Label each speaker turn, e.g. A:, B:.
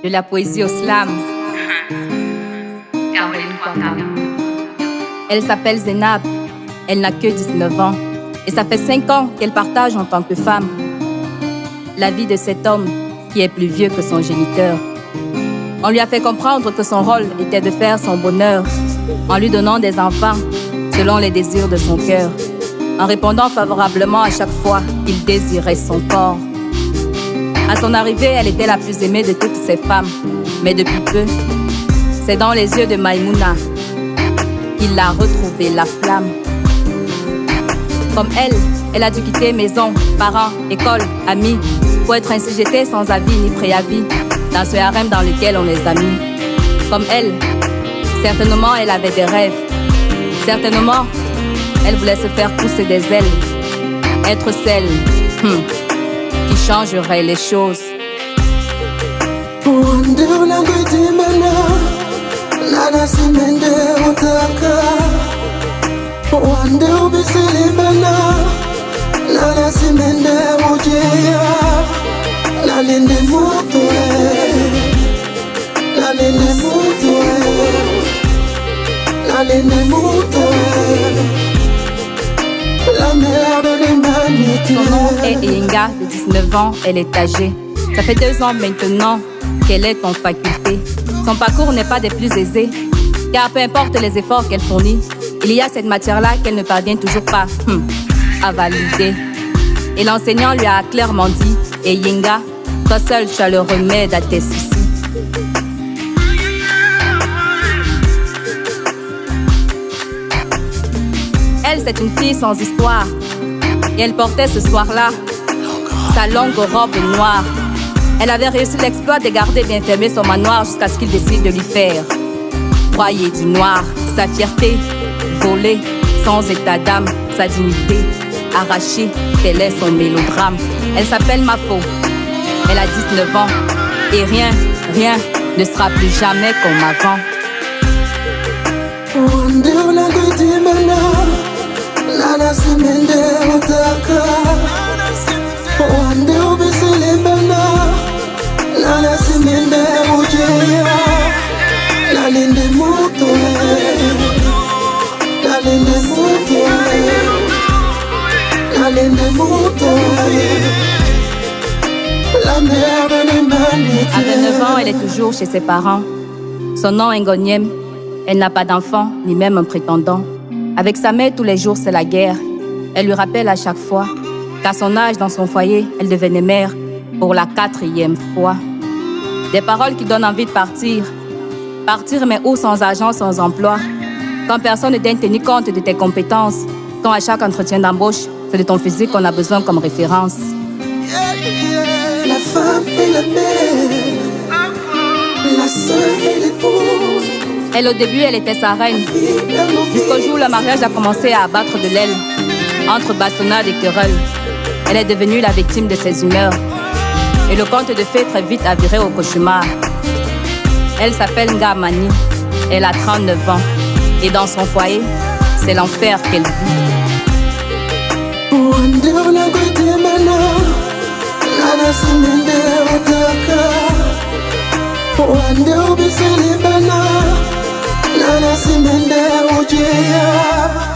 A: de la poésie au slam. Caroline Kwakam. Elle s'appelle Zénab, elle n'a que 19 ans et ça fait 5 ans qu'elle partage en tant que femme la vie de cet homme qui est plus vieux que son géniteur. On lui a fait comprendre que son rôle était de faire son bonheur en lui donnant des enfants selon les désirs de son cœur, en répondant favorablement à chaque fois qu'il désirait son corps. À son arrivée, elle était la plus aimée de toutes ces femmes, mais depuis peu, c'est dans les yeux de Maïmouna qu'il a retrouvé la flamme. Comme elle a dû quitter maison, parents, école, amis, pour être ainsi jetée sans avis ni préavis dans ce harem dans lequel on les a mis. Comme elle, certainement elle avait des rêves. Certainement, elle voulait se faire pousser des ailes. Être celle qui changerait les choses. Son nom est Yenga, de 19 ans, elle est âgée. Ça fait 2 ans maintenant qu'elle est en faculté. Son parcours n'est pas des plus aisés, car peu importe les efforts qu'elle fournit, il y a cette matière-là qu'elle ne parvient toujours pas à valider. Et l'enseignant lui a clairement dit: et Yenga, toi seul tu as le remède à tes soucis. Elle, c'est une fille sans histoire. Et elle portait ce soir-là sa longue robe noire. Elle avait réussi l'exploit de garder bien fermé son manoir jusqu'à ce qu'il décide de lui faire broyer du noir. Sa fierté volée, sans état d'âme, sa dignité arrachée, tel est son mélodrame. Elle s'appelle Mafo, elle a 19 ans et rien ne sera plus jamais comme avant.
B: Lana simende utaka Wande ubisile bana Lana simende ujeya Lalinde mutuwe Lalinde mutuwe Lalinde mutuwe La mère de l'humanité.
A: À 29 ans, elle est toujours chez ses parents. Son nom est Ngonyem. Elle n'a pas d'enfant, ni même un prétendant. Avec sa mère, tous les jours, c'est la guerre. Elle lui rappelle à chaque fois qu'à son âge, dans son foyer, elle devenait mère pour la 4e fois. Des paroles qui donnent envie de partir. Partir, mais où? Sans argent, sans emploi. Quand personne ne daigne tenir compte de tes compétences. Quand à chaque entretien d'embauche, c'est de ton physique qu'on a besoin comme référence.
B: La femme et la mère, la sœur et l'épouse.
A: Elle, au début, elle était sa reine. Jusqu'au jour où le mariage a commencé à abattre de l'aile. Entre bastonnades et querelles, elle est devenue la victime de ses humeurs. Et le conte de fées très vite a viré au cauchemar. Elle s'appelle Ngamani. Elle a 39 ans. Et dans son foyer, c'est l'enfer qu'elle vit.
B: Lana simende ujeya